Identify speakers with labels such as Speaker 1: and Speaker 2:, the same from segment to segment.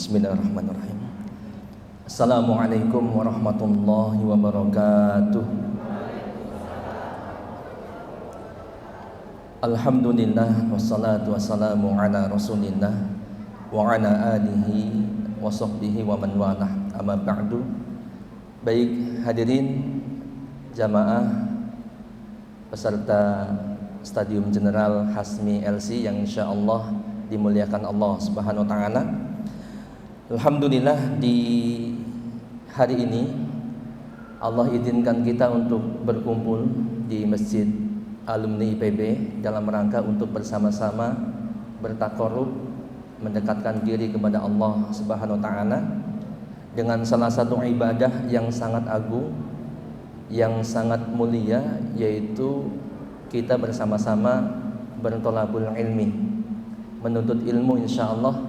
Speaker 1: Bismillahirrahmanirrahim. Assalamualaikum warahmatullahi wabarakatuh. Alhamdulillah wassalatu wassalamu ala Rasulillah wa ala alihi wa sahbihi wa man walah. Amma ba'du. Baik hadirin jamaah peserta Stadium General Hasmi LC yang insyaallah dimuliakan Allah Subhanahu wa taala. Alhamdulillah di hari ini Allah izinkan kita untuk berkumpul di Masjid Alumni IPB dalam rangka untuk bersama-sama bertakarrub, mendekatkan diri kepada Allah Subhanahu wa taala dengan salah satu ibadah yang sangat agung, yang sangat mulia, yaitu kita bersama-sama bertolabul ilmi, menuntut ilmu insyaallah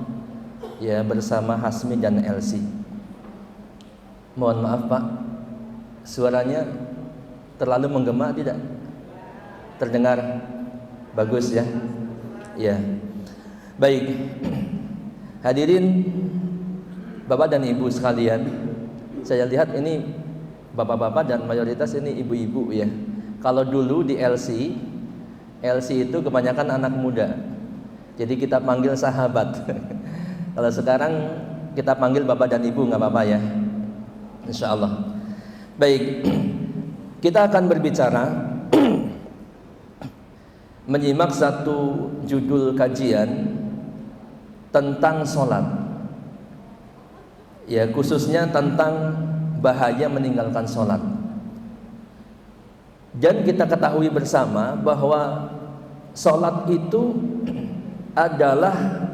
Speaker 1: ya bersama Hasmi dan LC. Mohon maaf Pak, suaranya terlalu menggema tidak? Terdengar bagus ya? Ya. Baik. Hadirin Bapak dan Ibu sekalian, saya lihat ini bapak-bapak dan mayoritas ini ibu-ibu ya. Kalau dulu di LC itu kebanyakan anak muda. Jadi kita panggil sahabat. Kalau sekarang kita panggil bapak dan ibu, nggak apa-apa ya, insya Allah. Baik, kita akan berbicara menyimak satu judul kajian tentang sholat, ya khususnya tentang bahaya meninggalkan sholat. Dan kita ketahui bersama bahwa sholat itu adalah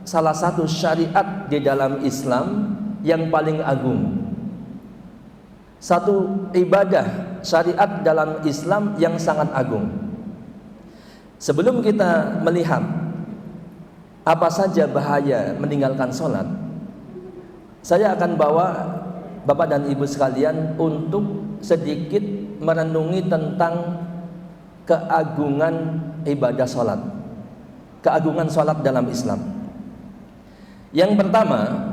Speaker 1: salah satu syariat di dalam Islam yang paling agung. Satu ibadah syariat dalam Islam yang sangat agung. Sebelum kita melihat apa saja bahaya meninggalkan sholat, saya akan bawa Bapak dan Ibu sekalian untuk sedikit merenungi tentang keagungan ibadah sholat, keagungan sholat dalam Islam. Yang pertama,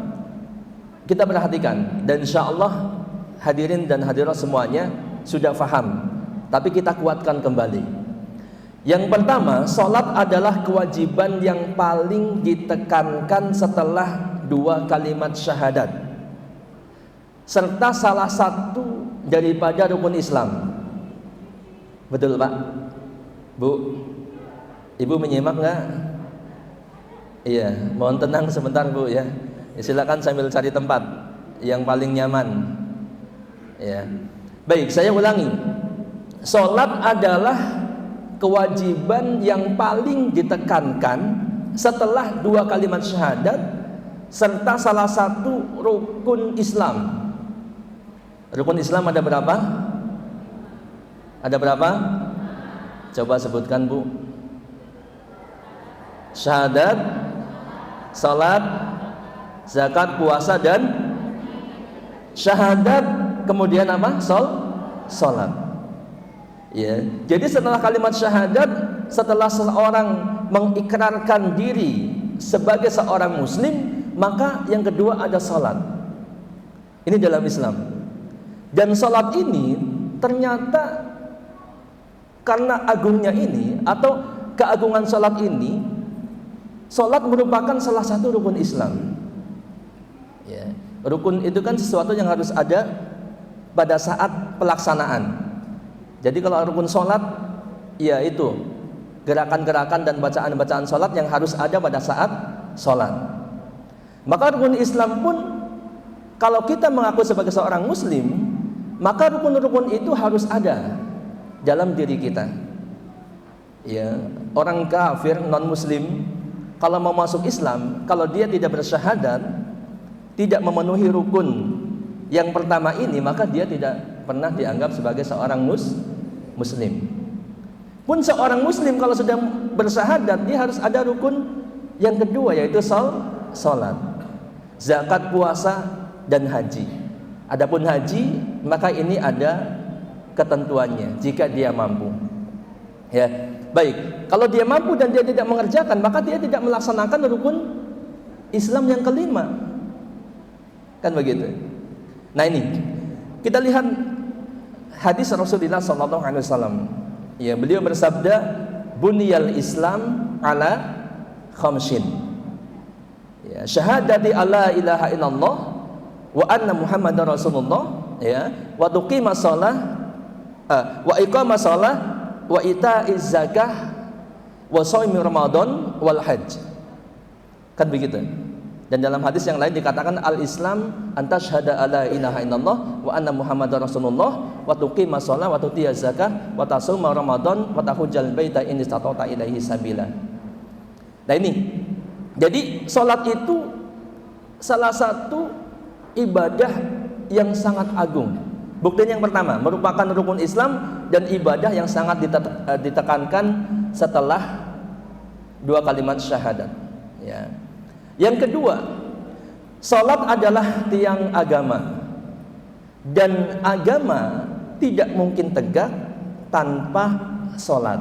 Speaker 1: kita perhatikan, dan insya Allah hadirin dan hadirat semuanya sudah faham, tapi kita kuatkan kembali. Yang pertama, sholat adalah kewajiban yang paling ditekankan setelah dua kalimat syahadat, serta salah satu daripada rukun Islam. Betul Pak? Bu? Ibu menyimak nggak? Iya, mohon tenang sebentar Bu ya. Silakan sambil cari tempat yang paling nyaman. Ya. Baik, saya ulangi. Salat adalah kewajiban yang paling ditekankan setelah dua kalimat syahadat serta salah satu rukun Islam. Rukun Islam ada berapa? Ada berapa? Coba sebutkan Bu. Syahadat, salat, zakat, puasa, dan syahadat, kemudian apa? Salat. Ya. Jadi setelah kalimat syahadat, setelah seseorang mengikrarkan diri sebagai seorang muslim, maka yang kedua ada salat. Ini dalam Islam. Dan salat ini ternyata karena agungnya ini atau keagungan salat ini, salat merupakan salah satu rukun Islam. Ya. Rukun itu kan sesuatu yang harus ada pada saat pelaksanaan. Jadi kalau rukun salat, ya itu gerakan-gerakan dan bacaan-bacaan salat yang harus ada pada saat salat. Maka rukun Islam pun kalau kita mengaku sebagai seorang muslim, maka rukun-rukun itu harus ada dalam diri kita. Ya, orang kafir non-muslim kalau mau masuk Islam, kalau dia tidak bersyahadat, tidak memenuhi rukun yang pertama ini, maka dia tidak pernah dianggap sebagai seorang muslim. Pun seorang muslim kalau sudah bersyahadat, dia harus ada rukun yang kedua, yaitu salat, zakat, puasa, dan haji. Adapun haji, maka ini ada ketentuannya jika dia mampu. Ya. Baik, kalau dia mampu dan dia tidak mengerjakan, maka dia tidak melaksanakan rukun Islam yang kelima, Kan begitu. Nah ini kita lihat hadis Rasulullah sallallahu alaihi wasallam. Ya, beliau bersabda, "Buniyal Islam ala khamsin." Ya, syahadati alla ilaha illallah wa anna Muhammadar Rasulullah, ya, wa tuqimas shalah, wa iqamas shalah, wa ita'iz zakah, wa shaumi Ramadan wal hajj. Kan begitu. Dan dalam hadis yang lain dikatakan al-Islam antasyhada alla ilaha illallah wa anna Muhammadar Rasulullah wa tuqimas shalah wa tutiyaz zakah wa tasuma Ramadan wa tahujjal baita in istata'ta ilaihi sabila. Nah ini. Jadi salat itu salah satu ibadah yang sangat agung. Bukti yang pertama merupakan rukun Islam dan ibadah yang sangat ditekankan setelah dua kalimat syahadat, ya. Yang kedua, salat adalah tiang agama, dan agama tidak mungkin tegak tanpa salat.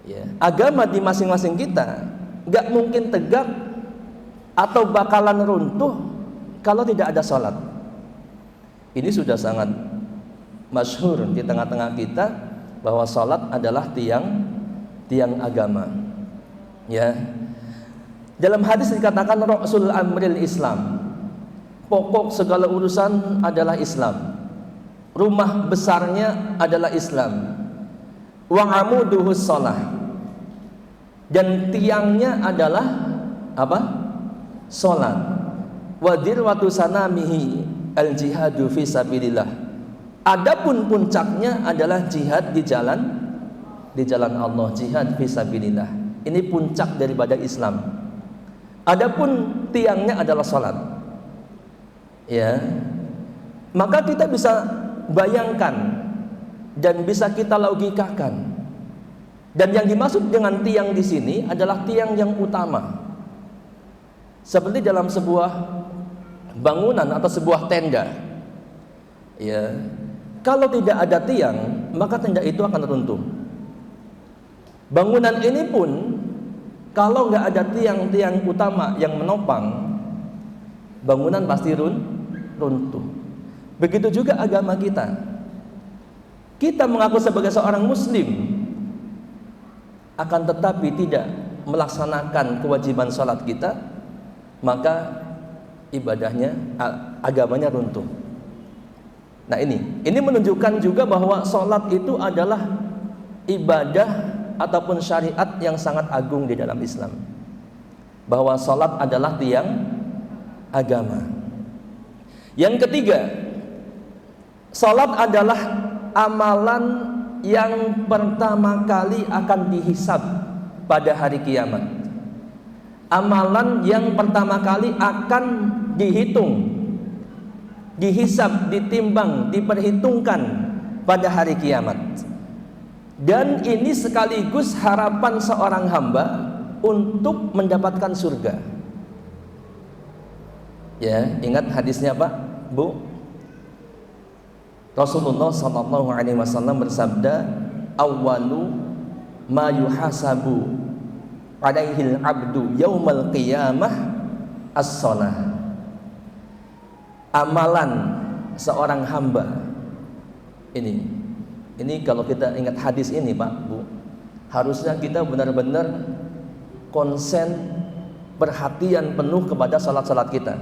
Speaker 1: Ya, agama di masing-masing kita nggak mungkin tegak atau bakalan runtuh kalau tidak ada salat. Ini sudah sangat masyhur di tengah-tengah kita bahwa salat adalah tiang agama. Ya. Dalam hadis dikatakan Rasul Amril Islam, pokok segala urusan adalah Islam, rumah besarnya adalah Islam, wa amuduhus shalah, dan tiangnya adalah apa? Salat. Wa dirwatu sanamihi al jihadu fi sabilillah. Adapun puncaknya adalah jihad di jalan Allah, jihad fi sabilillah. Ini puncak daripada Islam. Adapun tiangnya adalah salat. Ya. Maka kita bisa bayangkan dan bisa kita logikakan. Dan yang dimaksud dengan tiang di sini adalah tiang yang utama. Seperti dalam sebuah bangunan atau sebuah tenda. Ya. Kalau tidak ada tiang, maka tenda itu akan runtuh. Bangunan ini pun kalau nggak ada tiang-tiang utama yang menopang, bangunan pasti runtuh. Begitu juga agama kita. Kita mengaku sebagai seorang muslim, akan tetapi tidak melaksanakan kewajiban salat kita, maka ibadahnya, agamanya runtuh. Nah ini menunjukkan juga bahwa salat itu adalah ibadah ataupun syariat yang sangat agung di dalam Islam. Bahwa salat adalah tiang agama. Yang ketiga, salat adalah amalan yang pertama kali akan dihisab pada hari kiamat. Amalan yang pertama kali akan dihitung, dihisab, ditimbang, diperhitungkan pada hari kiamat. Dan ini sekaligus harapan seorang hamba untuk mendapatkan surga. Ya, ingat hadisnya Pak, Bu? Rasulullah SAW bersabda, "Awwalu ma yuhasabu alaihil abdu yaumal qiyamah as-shalah." Amalan seorang hamba ini kalau kita ingat hadis ini Pak, Bu, harusnya kita benar-benar konsen, perhatian penuh kepada salat-salat kita.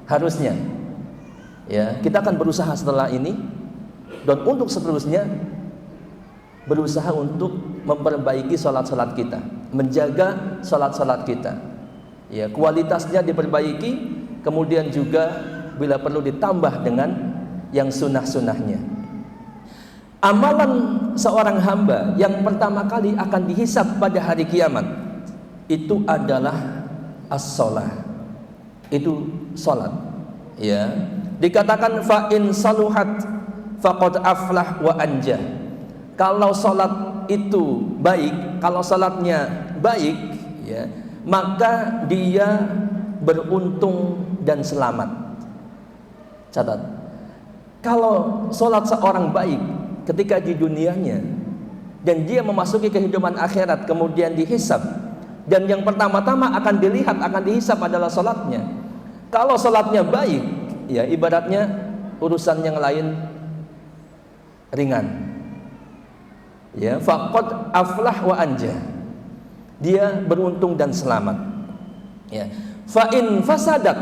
Speaker 1: Harusnya. Ya, kita akan berusaha setelah ini dan untuk seterusnya berusaha untuk memperbaiki salat-salat kita, menjaga salat-salat kita. Ya, kualitasnya diperbaiki, kemudian juga bila perlu ditambah dengan yang sunnah-sunnahnya. Amalan seorang hamba yang pertama kali akan dihisab pada hari kiamat itu adalah as-shalah. Itu salat. Ya. Dikatakan fa in saluhat faqad aflah wa anjah. Kalau salat itu baik, kalau salatnya baik, ya, maka dia beruntung dan selamat. Catat. Kalau salat seorang baik ketika di dunianya dan dia memasuki kehidupan akhirat kemudian dihisab, dan yang pertama-tama akan dilihat, akan dihisab adalah salatnya, Kalau salatnya baik, ya ibaratnya urusan yang lain ringan. Ya, faqad aflah wa anja. Dia beruntung dan selamat. Ya. Fa in fasadat,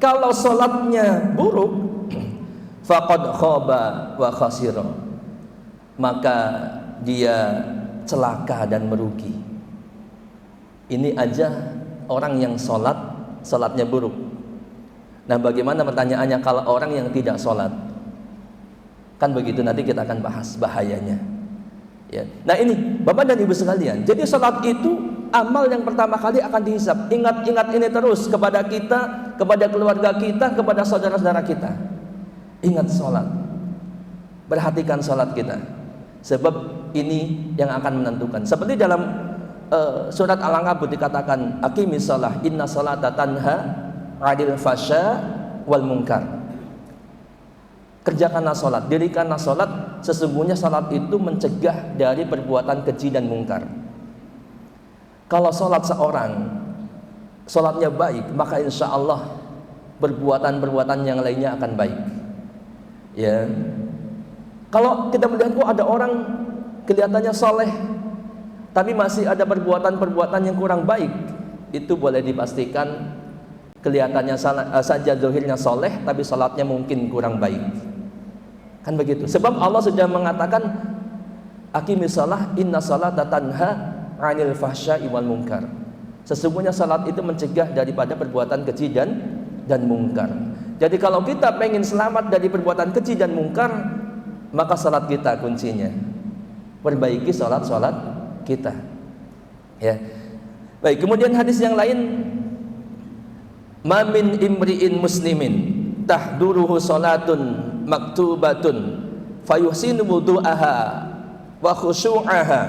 Speaker 1: kalau salatnya buruk, faqad khaba wa khasira, maka dia celaka dan merugi. Ini aja orang yang salatnya buruk. Nah, bagaimana pertanyaannya kalau orang yang tidak salat? Kan begitu, nanti kita akan bahas bahayanya. Ya. Nah ini Bapak dan Ibu sekalian, jadi salat itu amal yang pertama kali akan dihisab. Ingat ini terus kepada kita, kepada keluarga kita, kepada saudara-saudara kita. Ingat salat, perhatikan salat kita, sebab ini yang akan menentukan. Seperti dalam surat Al-Ankabut dikatakan, aqimis shalah inna sholata tanha 'anil fasya wal munkar. Kerjakanlah salat, dirikanlah salat, sesungguhnya salat itu mencegah dari perbuatan keji dan mungkar. Kalau salat seorang, salatnya baik, maka insya Allah perbuatan-perbuatan yang lainnya akan baik. Ya, kalau kita melihat kok ada orang kelihatannya soleh, tapi masih ada perbuatan-perbuatan yang kurang baik, itu boleh dipastikan kelihatannya saja zahirnya soleh, tapi salatnya mungkin kurang baik. Kan begitu. Sebab Allah sudah mengatakan, aqimis shalah inna sholata tanha 'anil fahsya'i wal munkar. Sesungguhnya salat itu mencegah daripada perbuatan keji dan mungkar. Jadi kalau kita pengen selamat dari perbuatan keji dan mungkar, maka salat kita kuncinya. Perbaiki salat kita. Ya. Baik, kemudian hadis yang lain, ma min imri'in muslimin tahduruhu salatun maktubatun fayuhsinu wudu'aha wa khusyu'aha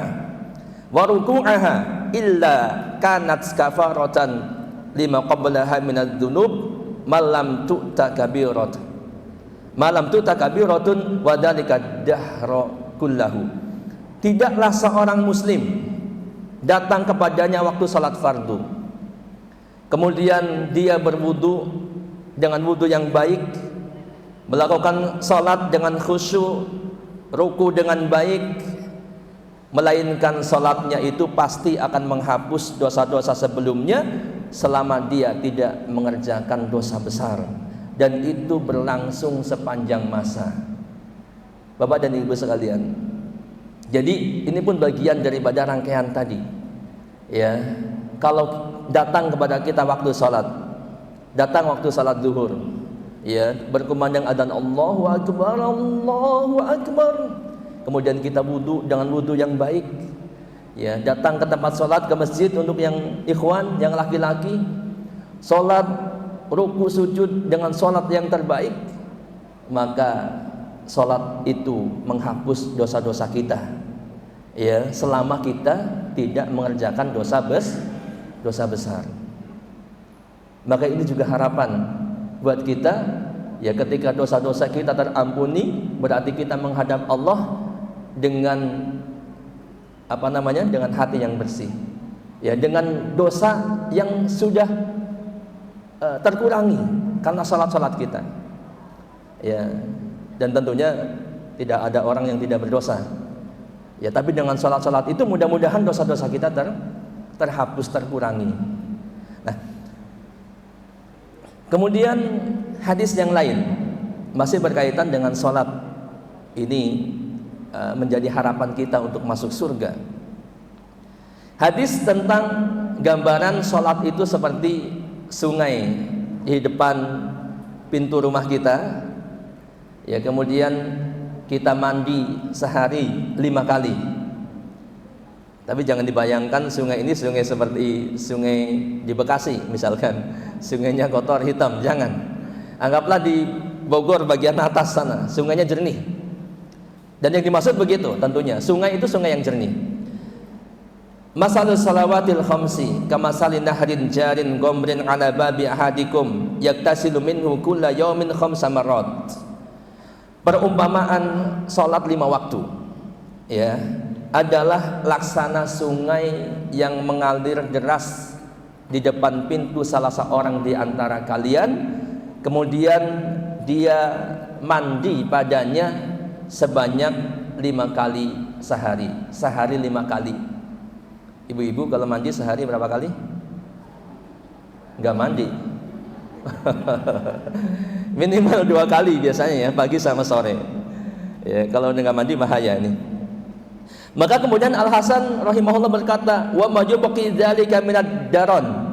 Speaker 1: wa ruku'aha illa kanat kafaratan lima qablaha minadz dzunub malam tu'ta kabiratun wa dzalika dahra kullahu. Tidaklah seorang muslim datang kepadanya waktu salat fardu, kemudian dia berwudu dengan wudu yang baik, melakukan salat dengan khusyuk, ruku dengan baik, melainkan salatnya itu pasti akan menghapus dosa-dosa sebelumnya selama dia tidak mengerjakan dosa besar, dan itu berlangsung sepanjang masa. Bapak dan Ibu sekalian, jadi ini pun bagian daripada rangkaian tadi. Ya, kalau datang kepada kita waktu salat, datang waktu salat zuhur, ya, berkumandang adzan Allahu Akbar, Allahu Akbar, kemudian kita wudu dengan wudu yang baik, ya, datang ke tempat sholat, ke masjid untuk yang ikhwan, yang laki-laki, sholat ruku sujud dengan sholat yang terbaik, maka sholat itu menghapus dosa-dosa kita, ya, selama kita tidak mengerjakan dosa besar. Maka ini juga harapan buat kita, ya, ketika dosa-dosa kita terampuni, berarti kita menghadap Allah dengan dengan hati yang bersih, ya, dengan dosa yang sudah terkurangi karena salat-salat kita, ya, dan tentunya tidak ada orang yang tidak berdosa, ya, tapi dengan salat-salat itu mudah-mudahan dosa-dosa kita terhapus, terkurangi. Nah, kemudian hadis yang lain masih berkaitan dengan salat ini, menjadi harapan kita untuk masuk surga. Hadis tentang gambaran salat itu seperti sungai di depan pintu rumah kita, ya, kemudian kita mandi sehari 5 kali. Tapi jangan dibayangkan sungai ini sungai seperti sungai di Bekasi misalkan, sungainya kotor hitam, jangan. Anggaplah di Bogor bagian atas sana sungainya jernih. Dan yang dimaksud begitu tentunya, sungai itu sungai yang jernih. Masalus salawatil khamsi kamasalin nahrin jarin gomrin ala babi ahadikum yaktasilu minhu kulla yawmin khamsa marrat. Perumpamaan salat 5 waktu, ya, adalah laksana sungai yang mengalir deras di depan pintu salah seorang di antara kalian, kemudian dia mandi padanya sebanyak 5 kali sehari. Sehari 5 kali. Ibu-ibu kalau mandi sehari berapa kali? Enggak mandi. Minimal 2 kali biasanya ya, pagi sama sore. Ya, kalau enggak mandi bahaya ini. Maka kemudian Al Hasan rahimahullah berkata, wa majubqi dzalika minad daron.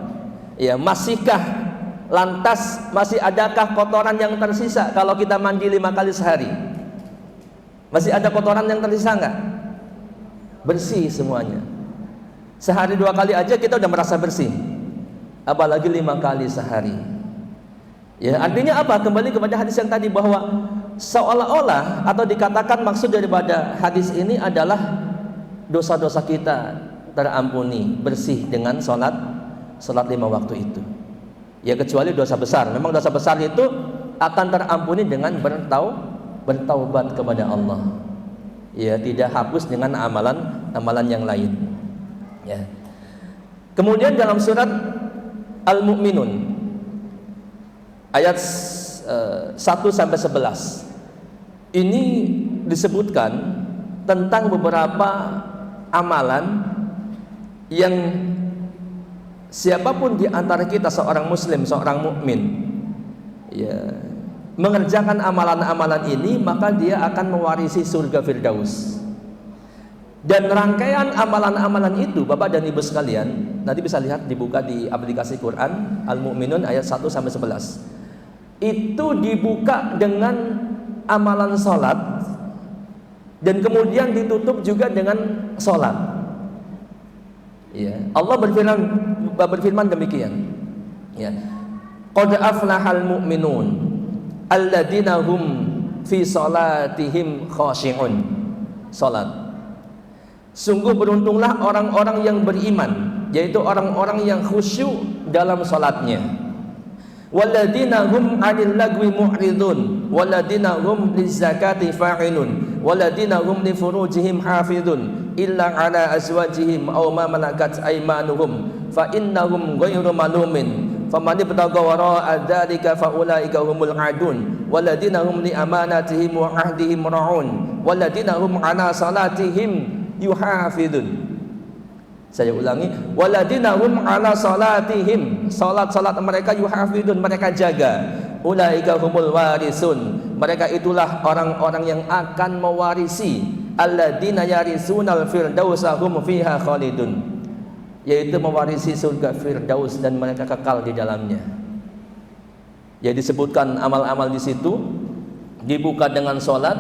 Speaker 1: Ya, masihkah lantas masih adakah kotoran yang tersisa kalau kita mandi 5 kali sehari? Masih ada kotoran yang tersisa enggak? Bersih semuanya. Sehari 2 kali aja kita udah merasa bersih, apalagi 5 kali sehari. Ya, artinya apa? Kembali kepada hadis yang tadi, bahwa seolah-olah atau dikatakan maksud daripada hadis ini adalah dosa-dosa kita terampuni, bersih dengan sholat 5 waktu itu. Ya, kecuali dosa besar. Memang dosa besar itu akan terampuni dengan bertaubat kepada Allah. Ya, tidak hapus dengan amalan yang lain. Ya. Kemudian dalam surat Al-Mu'minun ayat 1 sampai 11 ini disebutkan tentang beberapa amalan yang siapapun di antara kita, seorang muslim, seorang mukmin, ya, mengerjakan amalan-amalan ini, maka dia akan mewarisi surga Firdaus. Dan rangkaian amalan-amalan itu, Bapak dan Ibu sekalian, nanti bisa lihat, dibuka di aplikasi Quran Al-Mu'minun ayat 1 sampai 11. Itu dibuka dengan amalan salat dan kemudian ditutup juga dengan salat. Ya, Allah berfirman demikian. Ya. Qad aflahal mu'minun alladzina hum fi salatihim khashi'un. Salat. Sungguh beruntunglah orang-orang yang beriman, yaitu orang-orang yang khusyuk dalam salatnya. Walladzina hum 'anil lagwi mu'ridun, walladzina hum lizakati fa'ilun, walladzina hum li furujihim hafizun illa 'ala azwajihim aw ma malakat aymanuhum fa innahum ghairu malumin faman ibtagha wara'a dzalika fa ulaika humul 'adun walladzina hum li amanatihim wa 'ahdihim ra'un walladzina hum 'ala salatihim yuhafidun. Saya ulangi, waladina hum ala salatihim, salat mereka yuhafidun, mereka jaga. Ulaika humul warisun, mereka itulah orang-orang yang akan mewarisi, alladina yarisunal firdausa hum fiha khalidun, yaitu mewarisi surga Firdaus dan mereka kekal di dalamnya. Ya, disebutkan amal-amal di situ, dibuka dengan salat.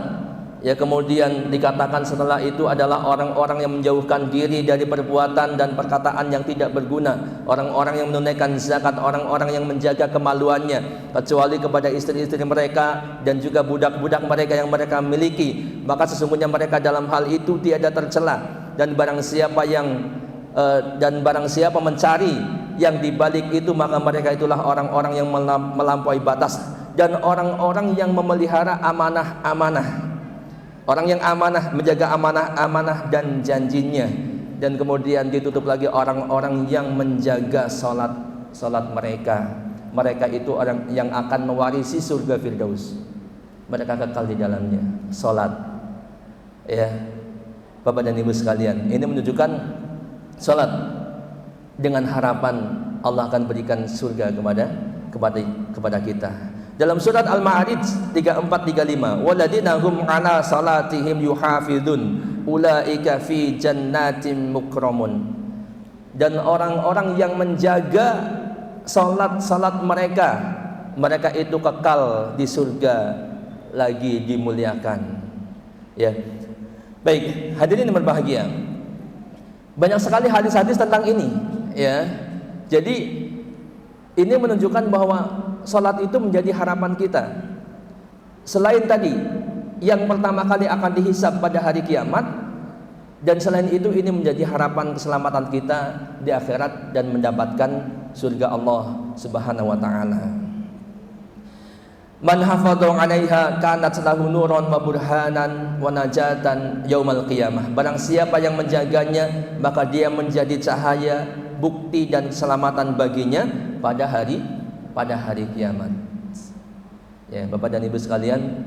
Speaker 1: Ya, kemudian dikatakan setelah itu adalah orang-orang yang menjauhkan diri dari perbuatan dan perkataan yang tidak berguna, orang-orang yang menunaikan zakat, orang-orang yang menjaga kemaluannya kecuali kepada istri-istri mereka dan juga budak-budak mereka yang mereka miliki, maka sesungguhnya mereka dalam hal itu tiada tercela. Dan barang siapa mencari yang dibalik itu, maka mereka itulah orang-orang yang melampaui batas dan orang-orang yang memelihara amanah-amanah. Orang yang amanah, menjaga amanah-amanah dan janjinya. Dan kemudian ditutup lagi orang-orang yang menjaga salat mereka. Mereka itu orang yang akan mewarisi surga Firdaus. Mereka kekal di dalamnya. Salat. Ya. Bapak dan Ibu sekalian, ini menunjukkan salat dengan harapan Allah akan berikan surga kepada kita. Dalam surat Al-Ma'arij 34-35, waladina hum 'ala salatihim yuhafidun ulaika fi jannatin mukramun. Dan orang-orang yang menjaga salat mereka itu kekal di surga, lagi dimuliakan. Ya. Baik, hadirin yang berbahagia. Banyak sekali hadis-hadis tentang ini, ya. Jadi ini menunjukkan bahwa salat itu menjadi harapan kita. Selain tadi yang pertama kali akan dihisab pada hari kiamat, dan selain itu ini menjadi harapan keselamatan kita di akhirat dan mendapatkan surga Allah Subhanahu wa taala. Man hafadhu 'alaiha kanat lahu nuran wa burhanan wa najatan yaumal qiyamah. Barang siapa yang menjaganya, maka dia menjadi cahaya bukti dan keselamatan baginya pada hari kiamat. Ya, Bapak dan Ibu sekalian,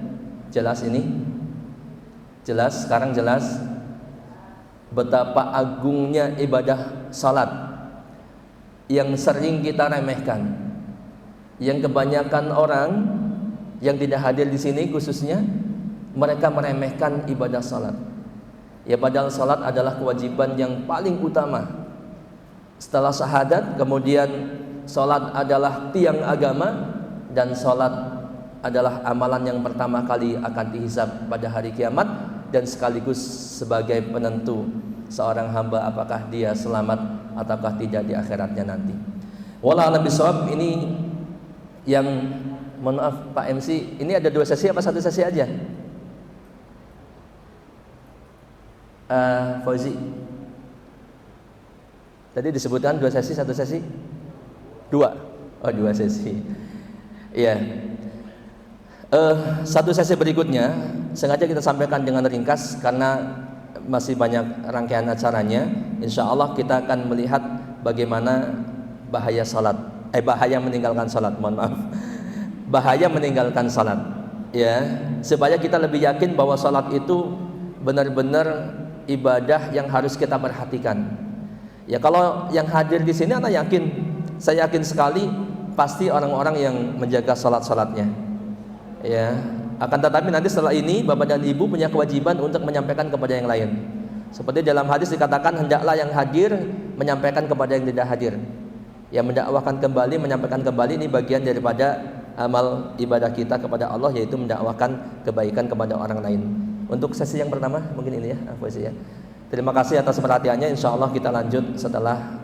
Speaker 1: jelas ini? Jelas, sekarang jelas betapa agungnya ibadah salat yang sering kita remehkan, yang kebanyakan orang yang tidak hadir di sini khususnya mereka meremehkan ibadah salat. Ya, padahal salat adalah kewajiban yang paling utama setelah syahadat. Kemudian salat adalah tiang agama, dan salat adalah amalan yang pertama kali akan dihisab pada hari kiamat, dan sekaligus sebagai penentu seorang hamba apakah dia selamat ataukah tidak di akhiratnya nanti. Wallahu a'lam bishawab. Ini yang, mohon maaf Pak MC, ini ada 2 sesi apa 1 sesi aja? Fauzi, tadi disebutkan 2 sesi, 1 sesi? 2? Oh, 2 sesi. Iya. 1 sesi berikutnya sengaja kita sampaikan dengan ringkas karena masih banyak rangkaian acaranya. Insya Allah kita akan melihat bagaimana bahaya salat, bahaya meninggalkan salat. Mohon maaf, bahaya meninggalkan salat. Ya, supaya kita lebih yakin bahwa salat itu benar-benar ibadah yang harus kita perhatikan. Ya, kalau yang hadir di sini, saya yakin sekali pasti orang-orang yang menjaga salat-salatnya. Ya, akan tetapi nanti setelah ini Bapak dan Ibu punya kewajiban untuk menyampaikan kepada yang lain. Seperti dalam hadis dikatakan, hendaklah yang hadir menyampaikan kepada yang tidak hadir. Ya, mendakwahkan kembali, menyampaikan kembali, ini bagian daripada amal ibadah kita kepada Allah, yaitu mendakwahkan kebaikan kepada orang lain. Untuk sesi yang pertama mungkin ini ya, ya. Terima kasih atas perhatiannya. Insya Allah kita lanjut setelah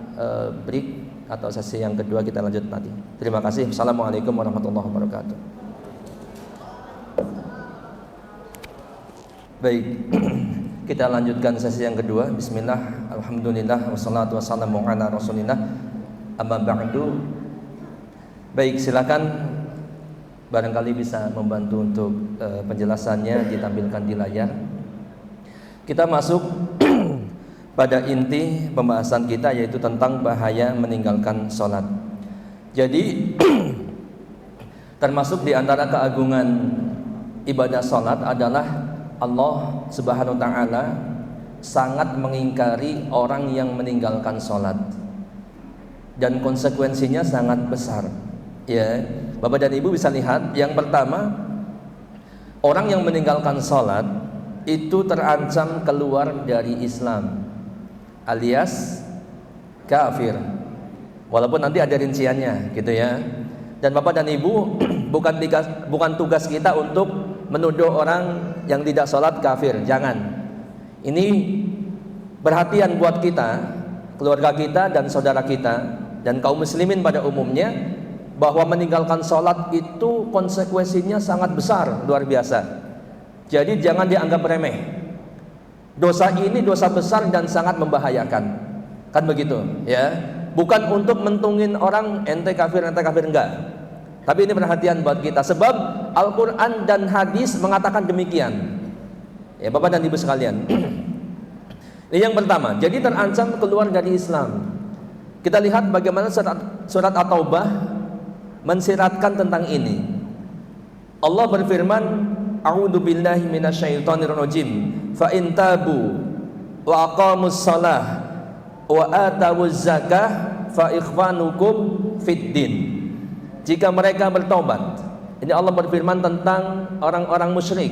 Speaker 1: break atau sesi yang kedua, kita lanjut nanti. Terima kasih. Assalamualaikum warahmatullahi wabarakatuh. Baik, kita lanjutkan sesi yang kedua. Bismillah, alhamdulillah, wassalatu wassalamu ala rasulillah, amma ba'du. Baik, silakan barangkali bisa membantu untuk penjelasannya ditampilkan di layar. Kita masuk pada inti pembahasan kita, yaitu tentang bahaya meninggalkan sholat. Jadi termasuk di antara keagungan ibadah sholat adalah Allah Subhanahu wa ta'ala sangat mengingkari orang yang meninggalkan sholat, dan konsekuensinya sangat besar. Ya, Bapak dan Ibu bisa lihat, yang pertama, orang yang meninggalkan sholat itu terancam keluar dari Islam, alias kafir. Walaupun nanti ada rinciannya, gitu ya. Dan Bapak dan Ibu, bukan tugas kita untuk menuduh orang yang tidak sholat kafir, jangan. Ini perhatian buat kita, keluarga kita dan saudara kita, dan kaum muslimin pada umumnya, bahwa meninggalkan sholat itu konsekuensinya sangat besar, luar biasa. Jadi jangan dianggap remeh. Dosa ini dosa besar dan sangat membahayakan, kan begitu ya. Bukan untuk mentungin orang ente kafir enggak. Tapi ini perhatian buat kita, sebab Al-Quran dan hadis mengatakan demikian. Ya, Bapak dan Ibu sekalian. Ini yang pertama, jadi terancam keluar dari Islam. Kita lihat bagaimana surat At-Taubah mensiratkan tentang ini. Allah berfirman, a'udzu billahi minasyaitonir rajim, fa in tabu wa aqamus shalah wa atawuz zakah fa ikhwanukum fid din. Jika mereka bertobat, ini Allah berfirman tentang orang-orang musyrik.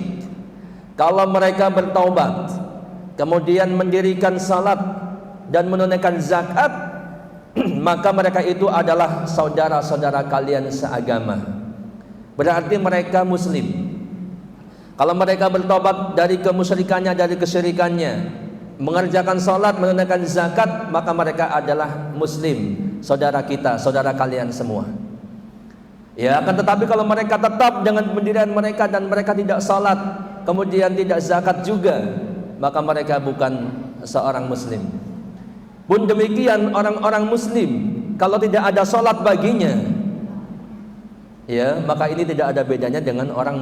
Speaker 1: Kalau mereka bertobat, kemudian mendirikan salat dan menunaikan zakat, maka mereka itu adalah saudara-saudara kalian seagama. Berarti mereka muslim. Kalau mereka bertobat dari kemusyrikannya, dari kesyirikannya, mengerjakan salat, menunaikan zakat, maka mereka adalah muslim, saudara kita, saudara kalian semua. Ya, akan tetapi kalau mereka tetap dengan pendirian mereka dan mereka tidak salat, kemudian tidak zakat juga, maka mereka bukan seorang muslim. Pun demikian orang-orang muslim, kalau tidak ada salat baginya, ya, maka ini tidak ada bedanya dengan orang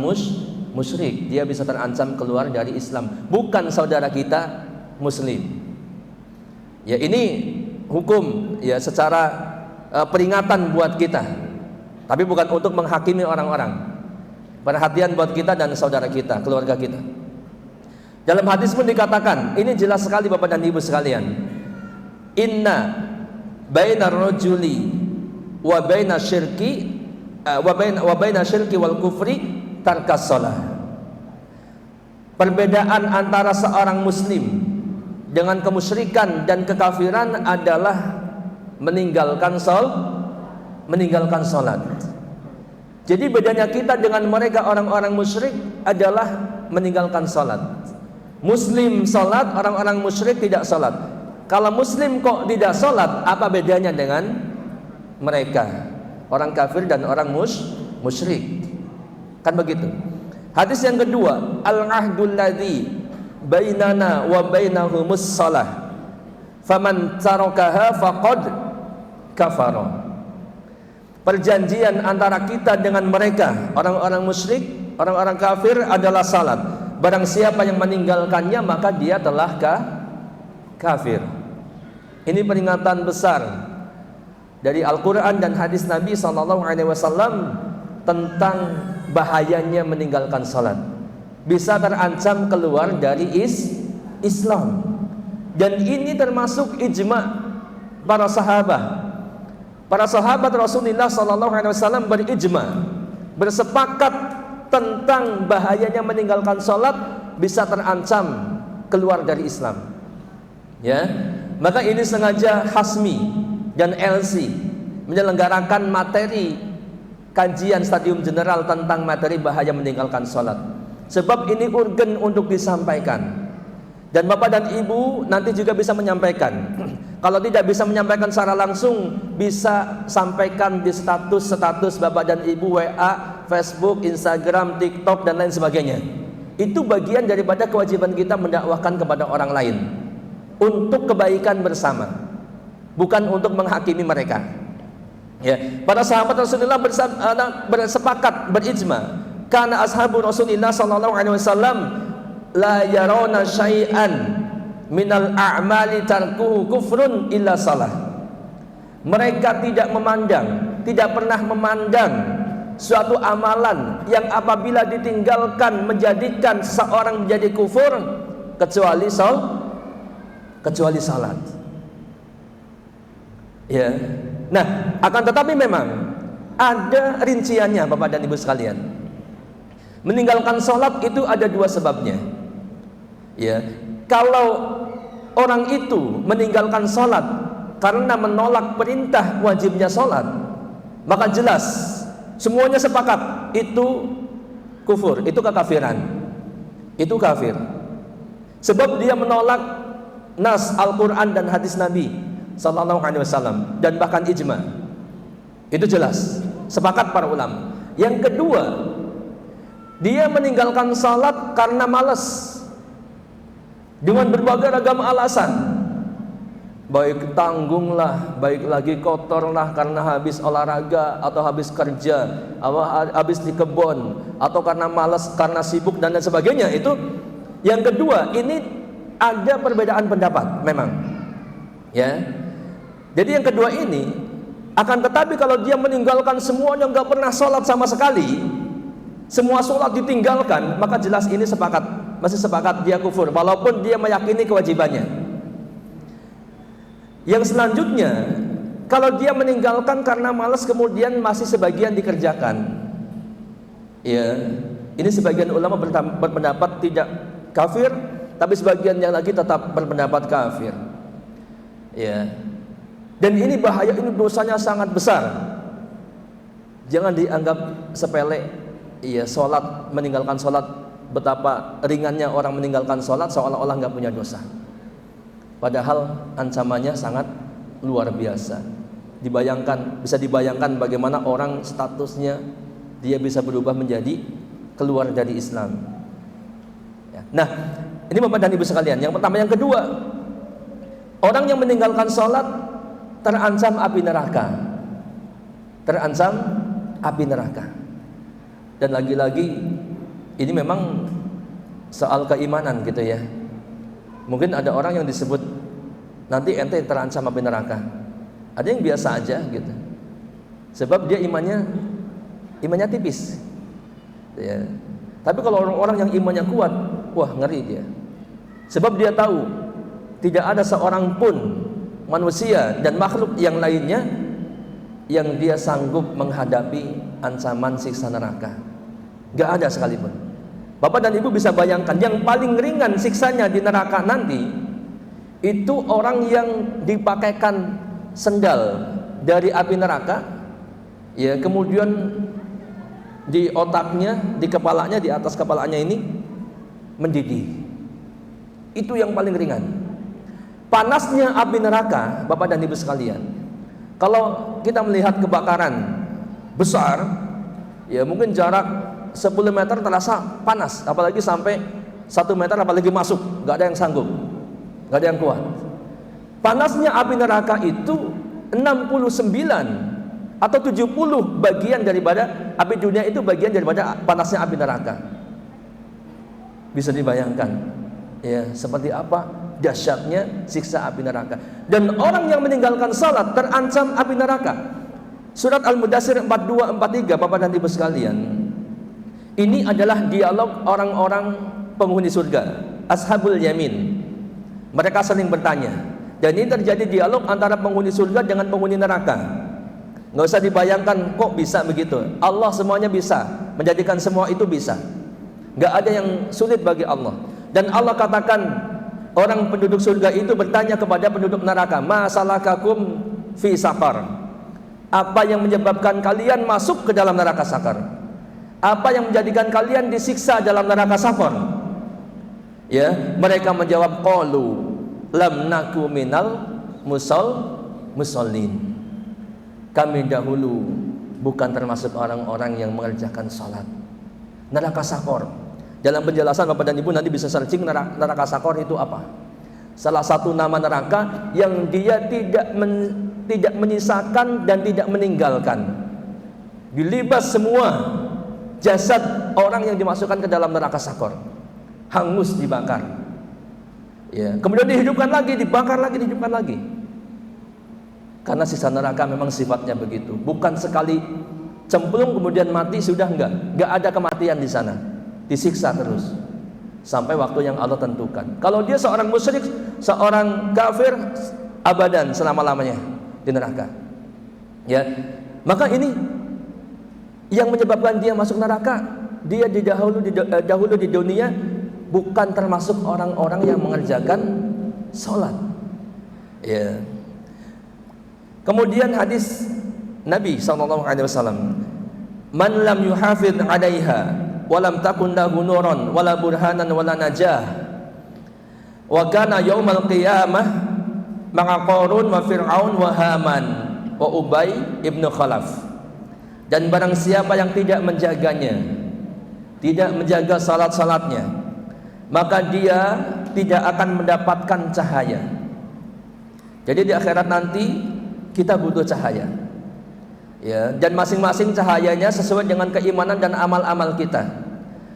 Speaker 1: musyrik. Dia bisa terancam keluar dari Islam, bukan saudara kita muslim. Ya, ini hukum ya secara peringatan buat kita, tapi bukan untuk menghakimi orang-orang. Perhatian buat kita dan saudara kita, keluarga kita. Dalam hadis pun dikatakan, ini jelas sekali Bapak dan Ibu sekalian, inna bainar rajuli wa baina syirki wa baina syirki wal kufri tarkas shalah. Perbedaan antara seorang muslim dengan kemusyrikan dan kekafiran adalah meninggalkan salat. Jadi bedanya kita dengan mereka orang-orang musyrik adalah meninggalkan salat. Muslim salat, orang-orang musyrik tidak salat. Kalau muslim kok tidak salat, apa bedanya dengan mereka? Orang kafir dan orang musyrik. Kan begitu. Hadis yang kedua, al-ahdul ladzi bainana wa bainahumus shalah. Faman tarakaha faqad kafara. Perjanjian antara kita dengan mereka, orang-orang musyrik, orang-orang kafir adalah salat. Barang siapa yang meninggalkannya maka dia telah kafir. Ini peringatan besar dari Al-Quran dan hadis Nabi SAW tentang bahayanya meninggalkan salat. Bisa terancam keluar dari Islam. Dan ini termasuk ijma' para sahabat. Para sahabat Rasulullah SAW berijma', bersepakat tentang bahayanya meninggalkan salat, bisa terancam keluar dari Islam. Ya, maka ini sengaja Hasmi dan LC menyelenggarakan materi kajian stadium general tentang materi bahaya meninggalkan salat. Sebab ini urgen untuk disampaikan. Dan Bapak dan Ibu nanti juga bisa menyampaikan. Kalau tidak bisa menyampaikan secara langsung, bisa sampaikan di status Bapak dan Ibu, WA, Facebook, Instagram, TikTok dan lain sebagainya. Itu bagian daripada kewajiban kita mendakwahkan kepada orang lain untuk kebaikan bersama, bukan untuk menghakimi mereka. Ya, para sahabat Rasulullah bersepakat, berijma, karena ashabu Rasulullah SAW la yarawna syai'an minal a'mali tarkuhu kufrun illa salah. Mereka tidak pernah memandang suatu amalan yang apabila ditinggalkan menjadikan seseorang menjadi kufur kecuali salat. Ya. Nah, akan tetapi memang ada rinciannya Bapak dan Ibu sekalian. Meninggalkan salat itu ada dua sebabnya. Ya, kalau orang itu meninggalkan salat karena menolak perintah wajibnya salat, maka jelas semuanya sepakat itu kufur, itu kekafiran, itu kafir. Sebab dia menolak nas Al-Quran dan hadis Nabi SAW dan bahkan ijma. Itu jelas, sepakat para ulama. Yang kedua, dia meninggalkan salat karena malas, dengan berbagai ragam alasan. Baik tanggung lah, baik lagi kotor lah karena habis olahraga atau habis kerja, atau habis di kebun, atau karena malas, karena sibuk dan lain sebagainya. Itu yang kedua. Ini ada perbedaan pendapat memang. Ya. Jadi yang kedua ini, akan tetapi kalau dia meninggalkan semuanya, nggak pernah sholat sama sekali, semua sholat ditinggalkan, maka jelas ini masih sepakat dia kufur, walaupun dia meyakini kewajibannya. Yang selanjutnya, kalau dia meninggalkan karena malas kemudian masih sebagian dikerjakan, ya, ini sebagian ulama berpendapat tidak kafir, tapi sebagian yang lagi tetap berpendapat kafir. Ya, dan ini bahaya, ini dosanya sangat besar. Jangan dianggap sepele. Iya, sholat, meninggalkan sholat, betapa ringannya orang meninggalkan sholat seolah-olah nggak punya dosa. Padahal ancamannya sangat luar biasa. Bisa dibayangkan bagaimana orang statusnya dia bisa berubah menjadi keluar dari Islam. Ya. Nah, ini Bapak dan Ibu sekalian. Yang pertama, yang kedua, orang yang meninggalkan sholat terancam api neraka. Terancam api neraka. Dan lagi-lagi ini memang soal keimanan gitu ya. Mungkin ada orang yang disebut nanti ente terancam api neraka. Ada yang biasa aja gitu, sebab dia imannya tipis ya. Tapi kalau orang-orang yang imannya kuat, wah ngeri dia, sebab dia tahu tidak ada seorang pun manusia dan makhluk yang lainnya yang dia sanggup menghadapi ancaman siksa neraka. Gak ada sekalipun. Bapak dan Ibu bisa bayangkan, yang paling ringan siksanya di neraka nanti itu orang yang dipakaikan sendal dari api neraka, ya, kemudian di otaknya, di kepalanya, di atas kepalanya ini mendidih. Itu yang paling ringan. Panasnya api neraka, Bapak dan Ibu sekalian, kalau kita melihat kebakaran besar, ya mungkin jarak 10 meter terasa panas, apalagi sampai 1 meter, apalagi masuk, gak ada yang sanggup, gak ada yang kuat. Panasnya api neraka itu 69 atau 70 bagian daripada api dunia, itu bagian daripada panasnya api neraka. Bisa dibayangkan ya seperti apa dahsyatnya siksa api neraka. Dan orang yang meninggalkan salat terancam api neraka. Surat Al-Mudaththir 42-43, Bapak dan Ibu sekalian, ini adalah dialog orang-orang penghuni surga, ashabul yamin. Mereka saling bertanya, dan ini terjadi dialog antara penghuni surga dengan penghuni neraka. Nggak usah dibayangkan kok bisa begitu. Allah semuanya bisa, menjadikan semua itu bisa. Nggak ada yang sulit bagi Allah. Dan Allah katakan, orang penduduk surga itu bertanya kepada penduduk neraka, ma salakakum fi saqar? Apa yang menyebabkan kalian masuk ke dalam neraka sakar? Apa yang menjadikan kalian disiksa dalam neraka saqar? Ya, mereka menjawab, qalu lam naku minal musallin. Kami dahulu bukan termasuk orang-orang yang mengerjakan salat. Neraka saqar. Dalam penjelasan Bapak dan Ibu nanti bisa searching neraka saqar itu apa. Salah satu nama neraka yang dia tidak menyisakan dan tidak meninggalkan. Dilibas semua jasad orang yang dimasukkan ke dalam neraka saqar, hangus, dibakar. Ya, kemudian dihidupkan lagi, dibakar lagi, dihidupkan lagi. Karena sisa neraka memang sifatnya begitu. Bukan sekali cemplung kemudian mati sudah, enggak ada kematian di sana. Disiksa terus sampai waktu yang Allah tentukan. Kalau dia seorang musyrik, seorang kafir, abadan, selama-lamanya di neraka. Ya, maka ini yang menyebabkan dia masuk neraka. Dia dahulu di dunia bukan termasuk orang-orang yang mengerjakan sholat. Ya. Kemudian hadis Nabi SAW, man lam yuhafidh 'alaiha wa lam takun lahu nuran wala burhanan wala najah wa kana yaumal qiyamah ma'a Qarun wa Fir'aun wa Haman wa Ubay ibnu Khalaf. Dan barang siapa yang tidak menjaganya, tidak menjaga salat-salatnya, maka dia tidak akan mendapatkan cahaya. Jadi di akhirat nanti kita butuh cahaya, ya, dan masing-masing cahayanya sesuai dengan keimanan dan amal-amal kita.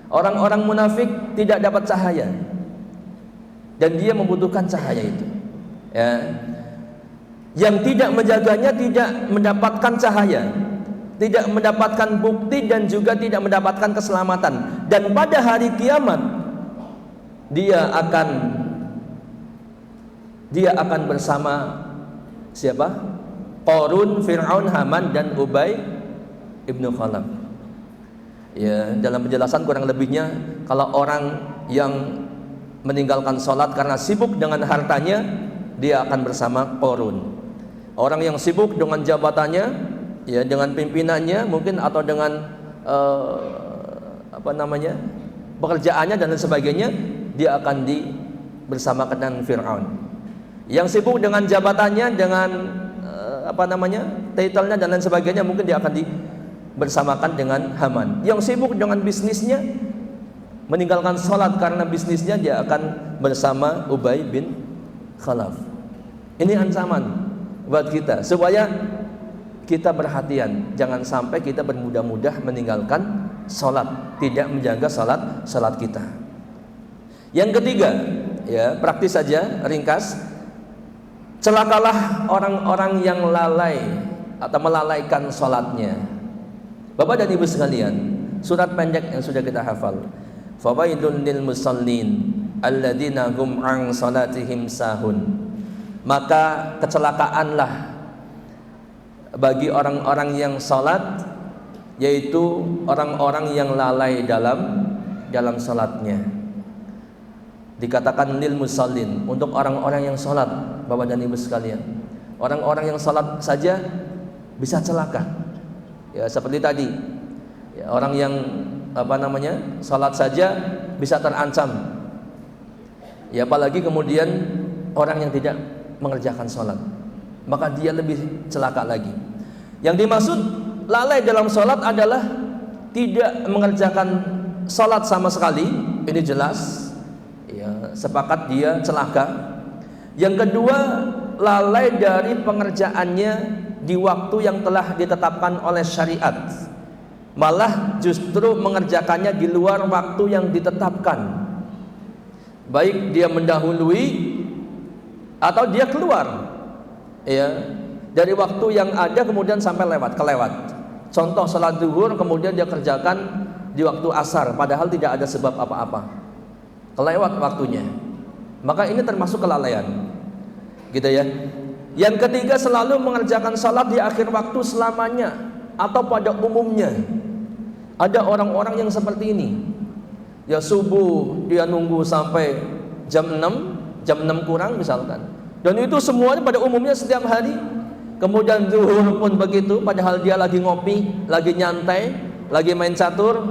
Speaker 1: Orang-orang munafik tidak dapat cahaya, dan dia membutuhkan cahaya itu. Ya. Yang tidak menjaganya tidak mendapatkan cahaya, tidak mendapatkan bukti, dan juga tidak mendapatkan keselamatan. Dan pada hari kiamat dia akan bersama siapa? Qarun, Fir'aun, Haman, dan Ubay ibnu Khalaf. Ya, dalam penjelasan kurang lebihnya, kalau orang yang meninggalkan sholat karena sibuk dengan hartanya, dia akan bersama Qarun. Orang yang sibuk dengan jabatannya, ya, dengan pimpinannya mungkin, atau dengan pekerjaannya dan lain sebagainya, dia akan bersamakan dengan Fir'aun. Yang sibuk dengan jabatannya, dengan titlenya dan lain sebagainya, mungkin dia akan bersamakan dengan Haman. Yang sibuk dengan bisnisnya, meninggalkan sholat karena bisnisnya, dia akan bersama Ubay bin Khalaf. Ini ancaman buat kita, supaya kita perhatian, jangan sampai kita bermudah-mudah meninggalkan sholat, tidak menjaga sholat kita. Yang ketiga, ya, praktis saja, ringkas. celakalah orang-orang yang lalai atau melalaikan salatnya. Bapak dan Ibu sekalian, surat pendek yang sudah kita hafal. Fawaidun lil musallin alladzina hum an salatihim sahun. Maka kecelakaanlah bagi orang-orang yang salat, yaitu orang-orang yang lalai dalam salatnya. Dikatakan lil musallin, untuk orang-orang yang salat, Bapak dan Ibu sekalian. Orang-orang yang salat saja bisa celaka. Ya, seperti tadi. Ya, orang yang salat saja bisa terancam. Ya, apalagi kemudian orang yang tidak mengerjakan salat, maka dia lebih celaka lagi. Yang dimaksud lalai dalam salat adalah tidak mengerjakan salat sama sekali. Ini jelas, ya, sepakat dia celaka. Yang kedua, lalai dari pengerjaannya di waktu yang telah ditetapkan oleh syariat, malah justru mengerjakannya di luar waktu yang ditetapkan. Baik dia mendahului atau dia keluar, ya, dari waktu yang ada kemudian sampai kelewat. Contoh salat zuhur kemudian dia kerjakan di waktu asar, padahal tidak ada sebab apa-apa, kelewat waktunya. Maka ini termasuk kelalaian, gitu ya. Yang ketiga, selalu mengerjakan salat di akhir waktu selamanya atau pada umumnya. Ada orang-orang yang seperti ini. Ya, subuh dia nunggu sampai jam 6 kurang misalkan. Dan itu semuanya pada umumnya setiap hari. Kemudian zuhur pun begitu, padahal dia lagi ngopi, lagi nyantai, lagi main catur,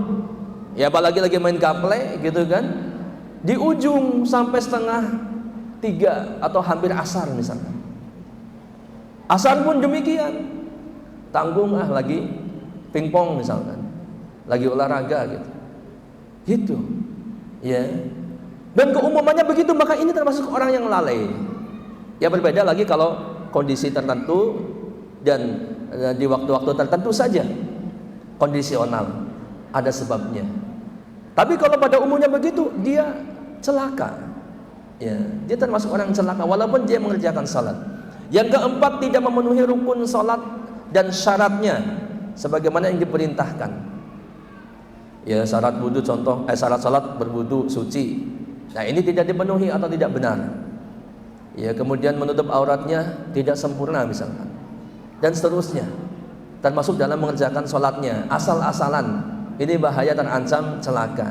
Speaker 1: ya apalagi lagi main gaple gitu kan. Di ujung sampai 2:30 atau hampir asar misalkan. Asar pun demikian, tanggung lagi pingpong misalkan, lagi olahraga gitu, ya. Dan keumumannya begitu, maka ini termasuk orang yang lalai. Ya, berbeda lagi kalau kondisi tertentu dan di waktu-waktu tertentu saja, kondisional, ada sebabnya. Tapi kalau pada umumnya begitu, dia celaka, ya, dia termasuk orang celaka walaupun dia mengerjakan salat. Yang keempat, tidak memenuhi rukun salat dan syaratnya sebagaimana yang diperintahkan. Ya, syarat wudu, contoh syarat salat berwudu suci. Nah, ini tidak dipenuhi atau tidak benar. Ya, kemudian menutup auratnya tidak sempurna misalkan. Dan seterusnya. Termasuk dalam mengerjakan salatnya asal-asalan. Ini bahaya, terancam celaka.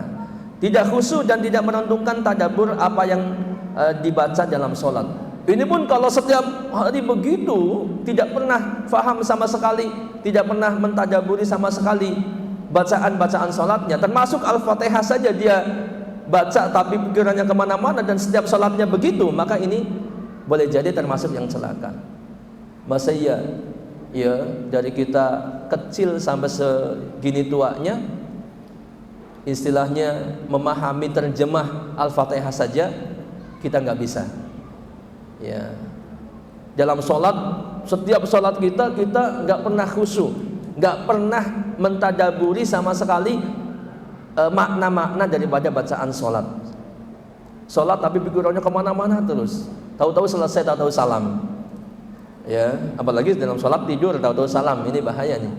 Speaker 1: Tidak khusyuk dan tidak merenungkan tadabbur apa yang dibaca dalam salat. Ini pun kalau setiap hari begitu, tidak pernah faham sama sekali, tidak pernah mentadaburi sama sekali bacaan-bacaan salatnya. Termasuk Al-Fatihah saja dia baca tapi pikirannya kemana-mana dan setiap salatnya begitu, maka ini boleh jadi termasuk yang celaka. Masa ya dari kita kecil sampai segini tuanya, istilahnya memahami terjemah Al-Fatihah saja kita nggak bisa. Ya, dalam sholat, setiap sholat kita nggak pernah khusyuk, nggak pernah mentadaburi sama sekali makna-makna daripada bacaan sholat. Sholat tapi pikirannya kemana-mana terus. Tahu-tahu selesai, tahu-tahu salam. Ya, apalagi dalam sholat tidur, tahu-tahu salam. Ini bahaya nih.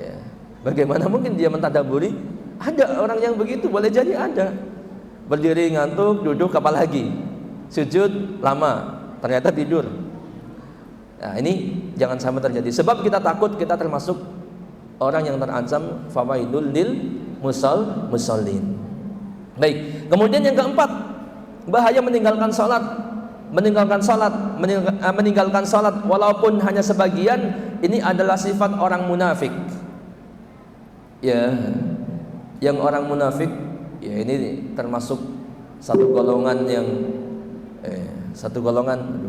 Speaker 1: Ya, bagaimana mungkin dia mentadaburi? Ada orang yang begitu, boleh jadi ada. Berdiri ngantuk, duduk apalagi. Sujud lama, ternyata tidur. Nah, ini jangan sampai terjadi. Sebab kita takut kita termasuk orang yang terancam fawaidul lil musallin. Baik. Kemudian yang keempat, bahaya meninggalkan salat. Meninggalkan salat walaupun hanya sebagian, ini adalah sifat orang munafik. Ya, yang orang munafik, ya ini termasuk satu golongan yang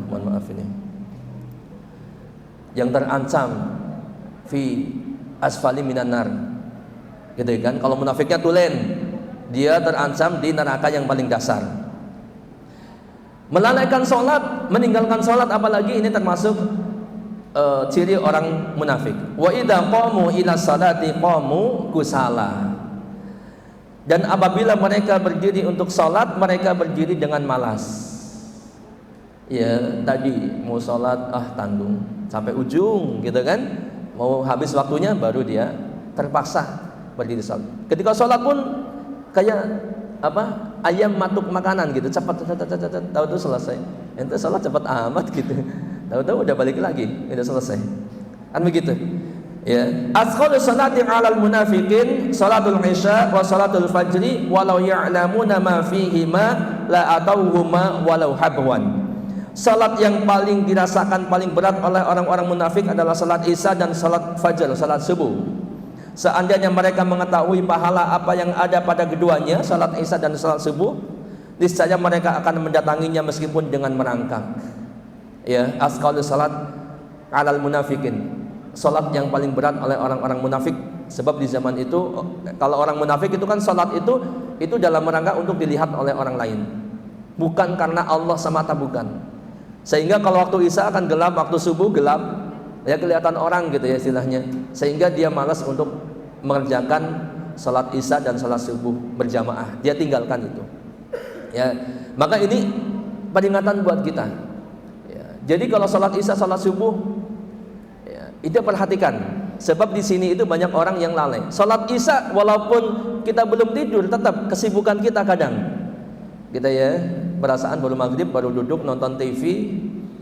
Speaker 1: mohon maaf ini, yang terancam fi asfali minan nar, gitu kan. Kalau munafiknya tulen, dia terancam di neraka yang paling dasar. Melalaikan sholat, meninggalkan sholat apalagi, ini termasuk ciri orang munafik. Wa idza qamu ila salati qamu kusala. Dan apabila mereka berdiri untuk sholat, mereka berdiri dengan malas. ya tadi mau sholat tanggung sampai ujung gitu kan, mau habis waktunya baru dia terpaksa berdiri sholat. Ketika sholat pun kayak ayam matuk makanan gitu, cepat tahu-tahu selesai. Ente sholat cepat amat gitu, tahu-tahu udah balik lagi, udah selesai kan begitu ya. Asqalu salati 'alal munafiqin salatul isya wa salatul fajri walau ya'lamuna ma fihima la atauhuma walau habwan. Salat yang paling dirasakan paling berat oleh orang-orang munafik adalah salat isya dan salat fajar, salat subuh. Seandainya mereka mengetahui pahala apa yang ada pada keduanya, salat isya dan salat subuh, niscaya mereka akan mendatanginya meskipun dengan merangkak. Ya, asqalu salat 'alal munafiqin. Salat yang paling berat oleh orang-orang munafik, sebab di zaman itu kalau orang munafik itu kan salat itu dalam rangka untuk dilihat oleh orang lain, bukan karena Allah semata, bukan. Sehingga kalau waktu isya akan gelap, waktu subuh gelap, ya kelihatan orang gitu ya istilahnya, sehingga dia malas untuk mengerjakan salat isya dan salat subuh berjamaah, dia tinggalkan itu ya. Maka ini peringatan buat kita ya. Jadi kalau salat isya, salat subuh itu perhatikan, sebab di sini itu banyak orang yang lalai. Salat isya walaupun kita belum tidur, tetap kesibukan kita kadang kita ya perasaan baru maghrib, baru duduk nonton TV,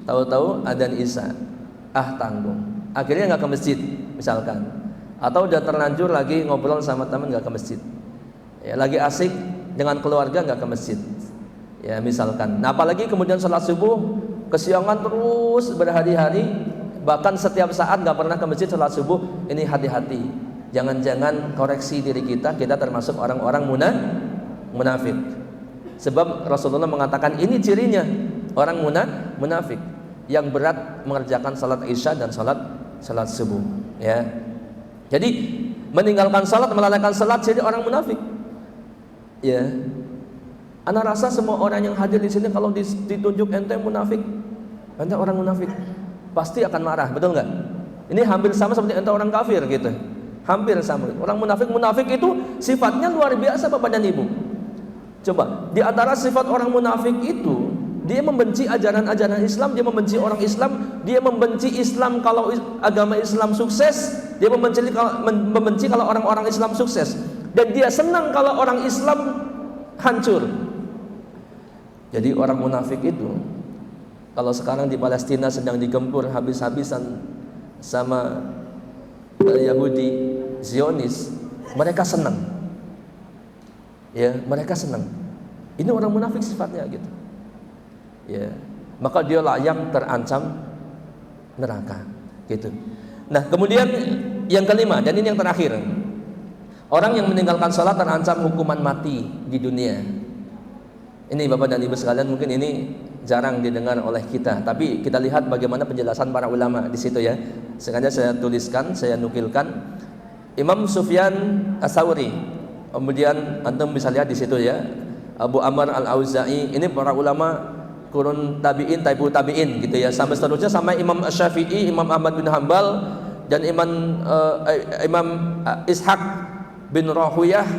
Speaker 1: tahu-tahu adzan isya, tanggung, akhirnya nggak ke masjid misalkan, atau udah terlanjur lagi ngobrol sama teman nggak ke masjid ya, lagi asik dengan keluarga nggak ke masjid ya misalkan. Nah apalagi kemudian salat subuh kesiangan terus berhari-hari, bahkan setiap saat nggak pernah ke masjid salat subuh. Ini hati-hati, jangan-jangan koreksi diri kita termasuk orang-orang munafik. Sebab Rasulullah mengatakan ini cirinya orang munafik yang berat mengerjakan salat isya dan salat subuh ya. Jadi meninggalkan salat, melalaikan salat jadi orang munafik ya. Ana rasa semua orang yang hadir di sini kalau ditunjuk ente munafik, ente orang munafik, pasti akan marah, betul nggak? Ini hampir sama seperti ente orang kafir gitu, hampir sama. Orang munafik itu sifatnya luar biasa Bapak dan Ibu. Coba, di antara sifat orang munafik itu, dia membenci ajaran-ajaran Islam, dia membenci orang Islam, dia membenci Islam kalau agama Islam sukses, dia membenci kalau orang-orang Islam sukses, dan dia senang kalau orang Islam hancur. Jadi orang munafik itu kalau sekarang di Palestina sedang digempur habis-habisan sama Yahudi Zionis, mereka senang ya, mereka senang. Ini orang munafik sifatnya gitu ya, maka dia layak terancam neraka gitu. Nah kemudian yang kelima, dan ini yang terakhir, orang yang meninggalkan sholat terancam hukuman mati di dunia. Ini Bapak dan Ibu sekalian, mungkin ini jarang didengar oleh kita, tapi kita lihat bagaimana penjelasan para ulama di situ ya. Sengaja saya tuliskan, saya nukilkan Imam Sufyan Ats-Tsauri, kemudian antum bisa lihat di situ ya, Abu Amr Al-Auza'i, ini para ulama kurun tabi'in, tabi'ut tabi'in gitu ya, sampai seterusnya, sama Imam Syafi'i, Imam Ahmad bin Hanbal, dan Imam Ishaq bin Rahuyah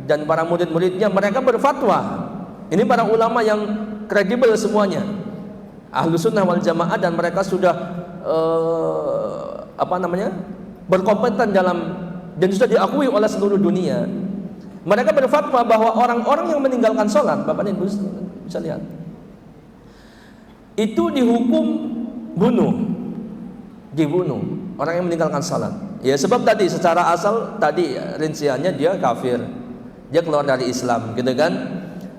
Speaker 1: dan para murid-muridnya. Mereka berfatwa, ini para ulama yang kredibel semuanya, Ahlus Sunnah wal Jamaah, dan mereka sudah berkompeten dalam, dan sudah diakui oleh seluruh dunia. Mereka berfatwa bahwa orang-orang yang meninggalkan sholat, Bapak Ibu bisa lihat, itu dihukum dibunuh orang yang meninggalkan sholat ya. Sebab tadi secara asal tadi rinciannya dia kafir, dia keluar dari Islam gitu kan.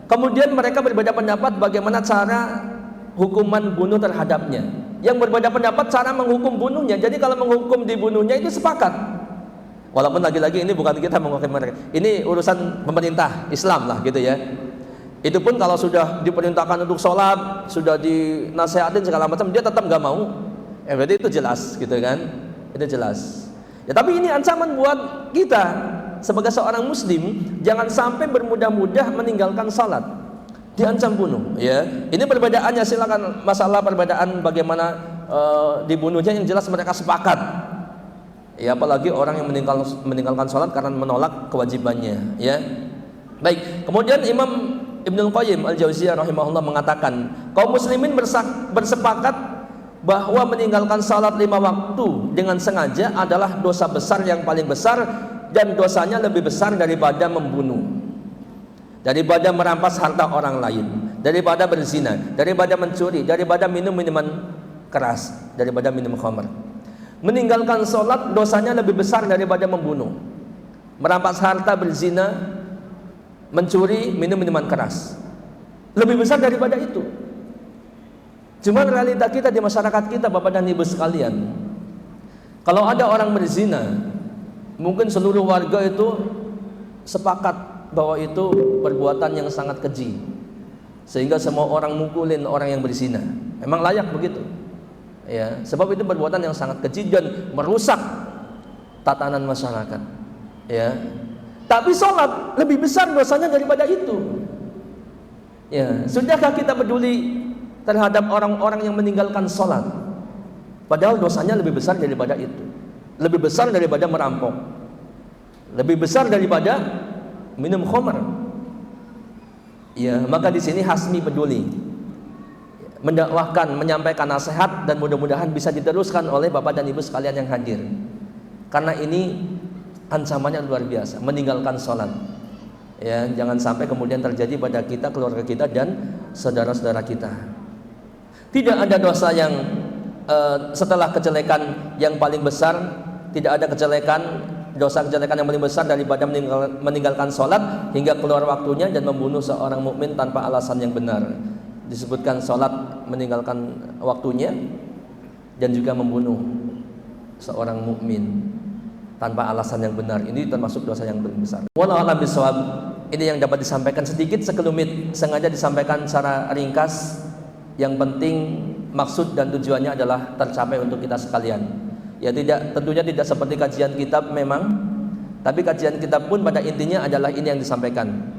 Speaker 1: Kemudian mereka berbeda pendapat bagaimana cara hukuman bunuh terhadapnya. Yang berbeda pendapat cara menghukum bunuhnya. Jadi kalau menghukum dibunuhnya itu sepakat, walaupun lagi-lagi ini bukan kita menghukumi mereka, ini urusan pemerintah Islam lah gitu ya. Itu pun kalau sudah diperintahkan untuk sholat, sudah dinasihatin segala macam, dia tetap nggak mau, berarti itu jelas gitu kan, itu jelas ya. Tapi ini ancaman buat kita sebagai seorang muslim, jangan sampai bermudah-mudah meninggalkan sholat, diancam bunuh ya. Ini perbedaannya, silakan masalah perbedaan bagaimana dibunuhnya, yang jelas mereka sepakat ya, apalagi orang yang meninggalkan sholat karena menolak kewajibannya ya. Baik, kemudian Imam Ibnu Qayyim Al-Jauziyah rahimahullah mengatakan, kaum muslimin bersepakat bahwa meninggalkan salat 5 waktu dengan sengaja adalah dosa besar yang paling besar, dan dosanya lebih besar daripada membunuh, daripada merampas harta orang lain, daripada berzina, daripada mencuri, daripada minum minuman keras, daripada minum khamr. Meninggalkan salat dosanya lebih besar daripada membunuh, merampas harta, berzina, mencuri, minum minuman keras, lebih besar daripada itu. Cuma realita kita di masyarakat kita, Bapak dan Ibu sekalian, kalau ada orang berzina, mungkin seluruh warga itu sepakat bahwa itu perbuatan yang sangat keji, sehingga semua orang mukulin orang yang berzina. Memang layak begitu, ya, sebab itu perbuatan yang sangat keji dan merusak tatanan masyarakat, ya. Tapi sholat lebih besar dosanya daripada itu. Ya, sudahkah kita peduli terhadap orang-orang yang meninggalkan sholat? Padahal dosanya lebih besar daripada itu, lebih besar daripada merampok, lebih besar daripada minum khamr. Ya, maka di sini Hasmi peduli, mendakwahkan, menyampaikan nasihat, dan mudah-mudahan bisa diteruskan oleh Bapak dan Ibu sekalian yang hadir. Karena ini ancamannya luar biasa, meninggalkan sholat. Ya, jangan sampai kemudian terjadi pada kita, keluarga kita, dan saudara-saudara kita. Tidak ada dosa yang setelah kejelekan yang paling besar, tidak ada dosa kejelekan yang paling besar daripada meninggalkan sholat hingga keluar waktunya dan membunuh seorang mukmin tanpa alasan yang benar. Disebutkan sholat meninggalkan waktunya dan juga membunuh seorang mukmin tanpa alasan yang benar. Ini termasuk dosa yang paling besar. Wallahu a'lam bishawab. Ini yang dapat disampaikan sedikit sekelumit, sengaja disampaikan secara ringkas. Yang penting maksud dan tujuannya adalah tercapai untuk kita sekalian. Ya, tentunya tidak seperti kajian kitab memang, tapi kajian kitab pun pada intinya adalah ini yang disampaikan.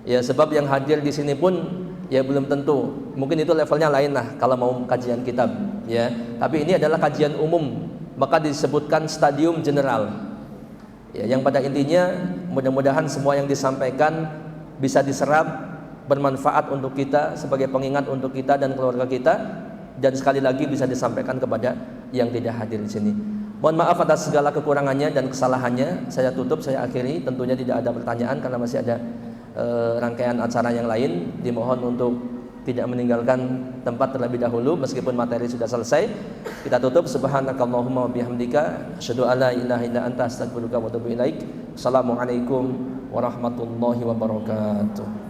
Speaker 1: Ya, sebab yang hadir di sini pun ya belum tentu, mungkin itu levelnya lain lah kalau mau kajian kitab, ya. Tapi ini adalah kajian umum, maka disebutkan stadium general. Ya, yang pada intinya mudah-mudahan semua yang disampaikan bisa diserap, bermanfaat untuk kita, sebagai pengingat untuk kita dan keluarga kita, dan sekali lagi bisa disampaikan kepada yang tidak hadir di sini. Mohon maaf atas segala kekurangannya dan kesalahannya. Saya tutup, saya akhiri. Tentunya tidak ada pertanyaan karena masih ada rangkaian acara yang lain. Dimohon untuk tidak meninggalkan tempat terlebih dahulu meskipun materi sudah selesai. Kita tutup. Subhanakallahumma wa bihamdika asyhadu an la ilaha illa anta astaghfiruka wa atubu ilaik. Assalamualaikum warahmatullahi wabarakatuh.